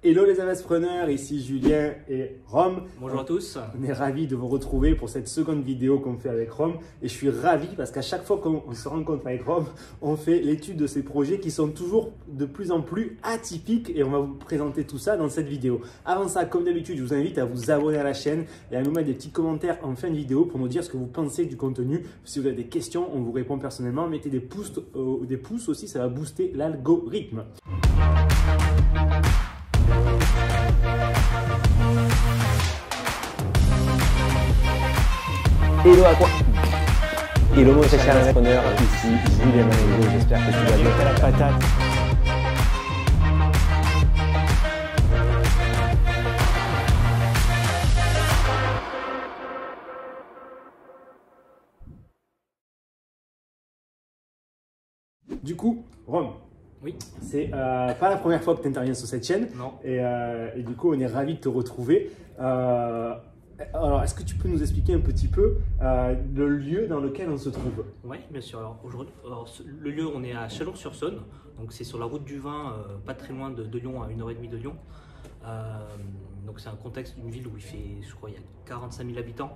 Hello les investisseurs, ici Julien et Rome. Bonjour à tous. On est ravis de vous retrouver pour cette seconde vidéo qu'on fait avec Rome. Et je suis ravi parce qu'à chaque fois qu'on se rencontre avec Rome, on fait l'étude de ces projets qui sont toujours de plus en plus atypiques et on va vous présenter tout ça dans cette vidéo. Avant ça, comme d'habitude, je vous invite à vous abonner à la chaîne et à nous mettre des petits commentaires en fin de vidéo pour nous dire ce que vous pensez du contenu. Si vous avez des questions, on vous répond personnellement. Mettez des pouces aussi, ça va booster l'algorithme. Hello à quoi? Hello mon cher entrepreneur, ici Julien Manello, j'espère que tu vas bien. La patate. Du coup, Rome, Oui. c'est pas la première fois que tu interviens sur cette chaîne. Non. Et du coup, on est ravis de te retrouver. Alors, est-ce que tu peux nous expliquer un petit peu le lieu dans lequel on se trouve? Oui, bien sûr. Alors, aujourd'hui, le lieu, on est à Chalon-sur-Saône. Donc, c'est sur la route du vin, pas très loin de Lyon, à 1h30 de Lyon. Donc, c'est un contexte d'une ville où il fait, je crois, il y a 45 000 habitants.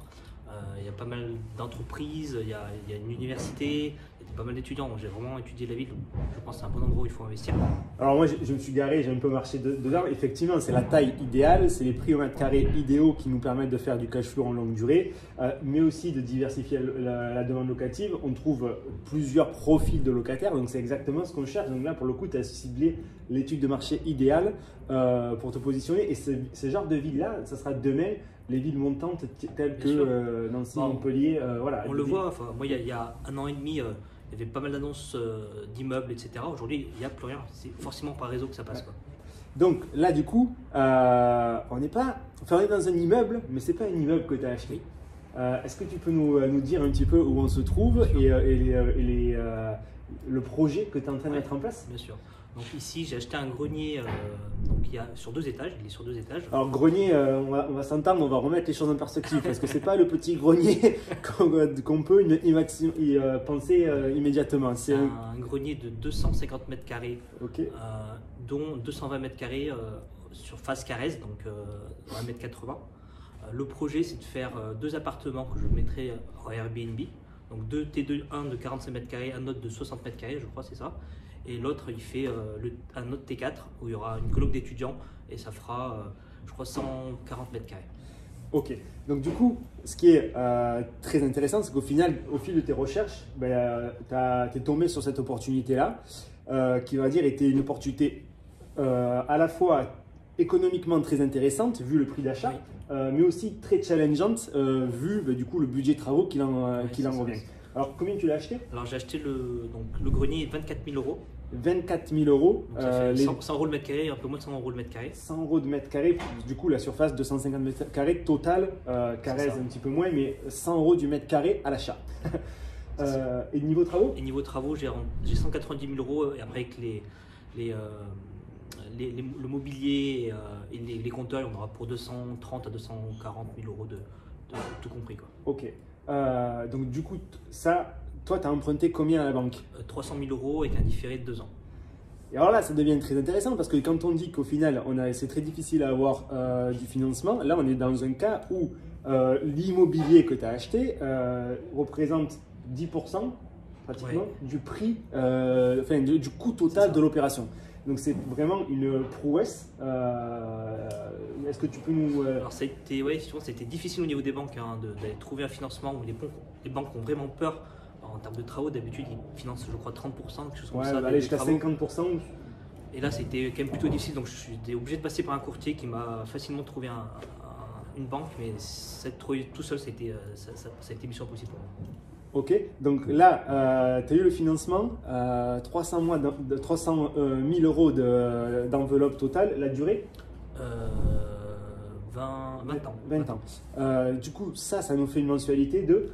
Il y a pas mal d'entreprises, il y a une université, il y a pas mal d'étudiants. J'ai vraiment étudié la ville. Je pense que c'est un bon endroit où il faut investir. Alors moi, je me suis garé, j'ai un peu marché dedans. Effectivement, c'est la taille idéale, c'est les prix au mètre carré idéaux qui nous permettent de faire du cash flow en longue durée, mais aussi de diversifier la demande locative. On trouve plusieurs profils de locataires, donc c'est exactement ce qu'on cherche. Donc là, pour le coup, tu as ciblé l'étude de marché idéale pour te positionner. Et ce genre de ville-là, ça sera demain les villes montantes telles que Nancy, Montpellier. Voilà, on le voit, enfin, moi, il y a 1 an et demi, il y avait pas mal d'annonces d'immeubles, etc. Aujourd'hui, il n'y a plus rien. C'est forcément par réseau que ça passe. Quoi. Donc là, du coup, on est dans un immeuble, mais ce n'est pas un immeuble que tu as acheté. Est-ce que tu peux nous dire un petit peu où on se trouve et le projet que tu es en train de mettre en place? Bien sûr. Donc ici, j'ai acheté un grenier donc il est sur 2 étages. Alors grenier, on va s'entendre, on va remettre les choses en perspective parce que c'est pas le petit grenier qu'on peut penser immédiatement. C'est un grenier de 250 mètres carrés, okay. Dont 220 mètres carrés sur face Carrez, donc 1,80 m. Le projet, c'est de faire 2 appartements que je mettrai en Airbnb. Donc 2 T2, un de 45 mètres carrés, un autre de 60 mètres carrés, je crois, c'est ça. Et l'autre, il fait un autre T4 où il y aura une coloc d'étudiants et ça fera, je crois, 140 mètres carrés. Ok, donc du coup, ce qui est très intéressant, c'est qu'au final, au fil de tes recherches, tu es tombé sur cette opportunité-là, qui va dire était une opportunité à la fois économiquement très intéressante, vu le prix d'achat, oui. Mais aussi très challengeante, vu du coup le budget de travaux qu'il en revient. Alors, combien tu l'as acheté? Alors, j'ai acheté le grenier 24 000 €. 24 000 €. Donc, ça fait 100 € le mètre carré, un peu moins de 100 € le mètre carré. 100 € de mètre carré, du coup, la surface 250 mètres carrés total, Carrez un petit peu moins, mais 100 € du mètre carré à l'achat. Et niveau travaux? Et niveau travaux, j'ai 190 000 € et après, avec le mobilier et les compteurs, on aura pour 230 à 240 000 € de tout compris. Quoi. Ok. Donc du coup, ça, toi, tu as emprunté combien à la banque? 300 000 € avec un différé de 2 ans. Et alors là, ça devient très intéressant parce que quand on dit qu'au final, c'est très difficile à avoir du financement, là, on est dans un cas où l'immobilier que tu as acheté représente 10% pratiquement du prix, du coût total de l'opération. Donc c'est vraiment une prouesse. Est-ce que tu peux nous… Alors ça a été difficile au niveau des banques d'aller trouver un financement où les banques ont vraiment peur. Alors, en termes de travaux, d'habitude ils financent je crois 30%, quelque chose comme ça. Aller jusqu'à 50%. Et là c'était quand même plutôt difficile, donc je suis obligé de passer par un courtier qui m'a facilement trouvé une banque, mais trouver tout seul ça a été mission impossible pour moi. Ok, donc là, tu as eu le financement, 300 000 € d'enveloppe totale, la durée 20 ans. 20 ans. Du coup, ça nous fait une mensualité de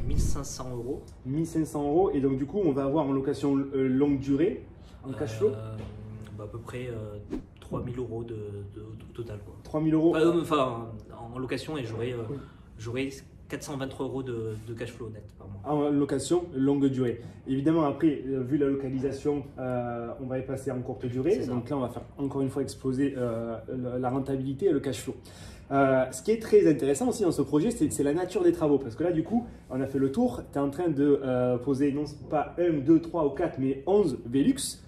1500 €. 1500 €, et donc du coup, on va avoir en location longue durée, en cash flow à peu près 3 000 € de total. Quoi. 3 000 €. Enfin, en location, et j'aurai 423 € de cash flow net par mois. En location longue durée. Évidemment, après, vu la localisation, on va y passer en courte durée. Donc là, on va faire encore une fois exploser la rentabilité et le cash flow. Ce qui est très intéressant aussi dans ce projet, c'est la nature des travaux. Parce que là, du coup, on a fait le tour. Tu es en train de poser non pas 1, 2, 3 ou 4, mais 11 Velux.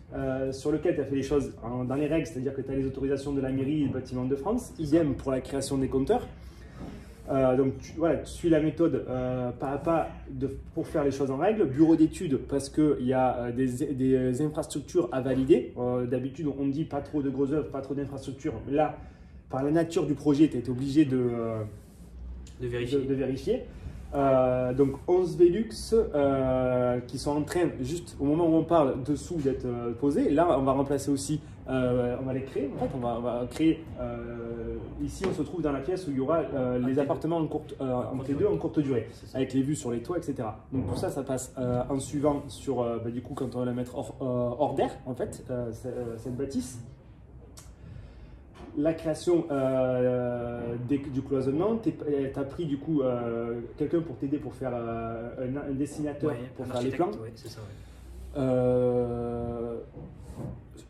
Sur lequel tu as fait les choses dans les règles, c'est-à-dire que tu as les autorisations de la mairie et des bâtiments de France. Idem pour la création des compteurs. Donc tu suis la méthode pas à pas pour faire les choses en règle. Bureau d'études parce qu'il y a des infrastructures à valider. D'habitude, on dit pas trop de grosses œuvres, pas trop d'infrastructures. Là, par la nature du projet, tu as été obligé de vérifier. Donc 11 Velux qui sont en train, juste au moment où on parle, dessous d'être posés. Là, on va remplacer aussi, on va les créer. En fait, on va créer. Ici, on se trouve dans la pièce où il y aura les appartements en T2 en courte durée, avec les vues sur les toits, etc. Donc tout ça, ça passe en suivant sur, du coup, quand on va la mettre hors d'air, en fait, cette bâtisse. La création du cloisonnement, tu as pris du coup quelqu'un pour t'aider pour faire un dessinateur pour faire les plans. Ouais, c'est ça,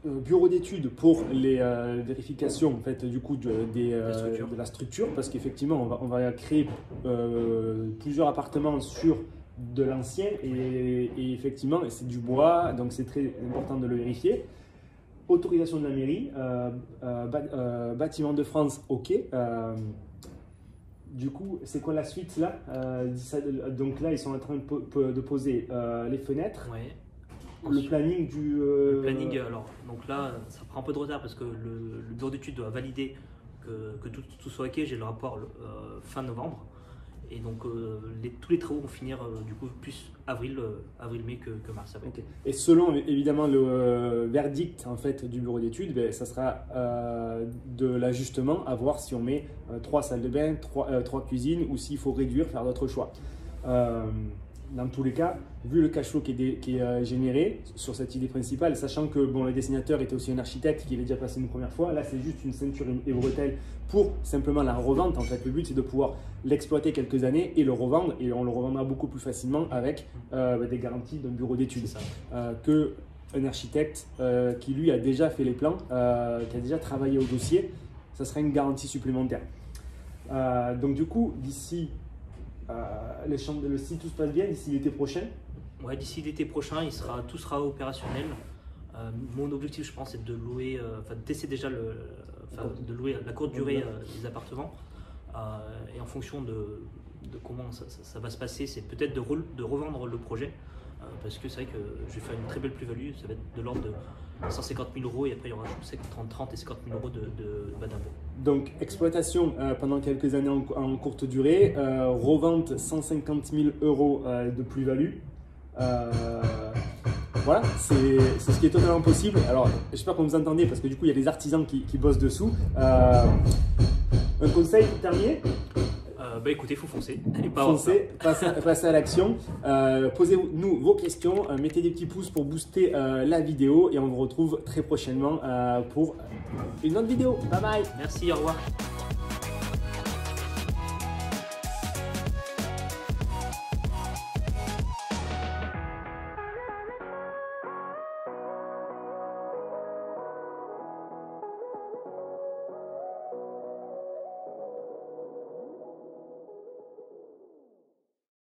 bureau d'études pour les vérifications en fait, du coup, de la structure, parce qu'effectivement on va créer plusieurs appartements sur de l'ancien et effectivement c'est du bois, donc c'est très important de le vérifier. Autorisation de la mairie, bâtiment de France, ok. Du coup, c'est quoi la suite là? Donc là, ils sont en train de poser les fenêtres. Ouais. Le planning du... Le planning, alors, donc là, ça prend un peu de retard parce que le bureau d'études doit valider que tout soit ok. J'ai le rapport fin novembre. Et donc tous les travaux vont finir du coup plus avril-mai que mars. Okay. Et selon évidemment le verdict en fait du bureau d'études, ben, ça sera de l'ajustement à voir si on met 3 salles de bain, 3 cuisines ou s'il faut réduire, faire d'autres choix. Dans tous les cas, vu le cash flow qui est généré sur cette idée principale, sachant que bon, le dessinateur était aussi un architecte qui avait déjà passé une première fois, là c'est juste une ceinture et bretelles pour simplement la revente. En fait, le but c'est de pouvoir l'exploiter quelques années et le revendre, et on le revendra beaucoup plus facilement avec des garanties d'un bureau d'études qu'un architecte qui lui a déjà fait les plans, qui a déjà travaillé au dossier. Ça serait une garantie supplémentaire. Donc du coup, d'ici si tout se passe bien, d'ici l'été prochain. Ouais, d'ici l'été prochain, tout sera opérationnel. Mon objectif, je pense, c'est de louer, d'essayer déjà de louer la courte durée des appartements. Et en fonction de comment ça va se passer, c'est peut-être de revendre le projet. Parce que c'est vrai que je vais faire une très belle plus-value. Ça va être de l'ordre de 150 000 € et après il y aura 30 et 50 000 € d'impôt. Donc exploitation pendant quelques années en courte durée, revente 150 000 € de plus-value. Voilà, c'est ce qui est totalement possible. Alors j'espère que vous entendez parce que du coup il y a des artisans qui bossent dessous. Un conseil pour terminer? Bah écoutez, il faut foncer. Passez à l'action. Posez-nous vos questions, mettez des petits pouces pour booster la vidéo et on vous retrouve très prochainement pour une autre vidéo. Bye bye. Merci, au revoir.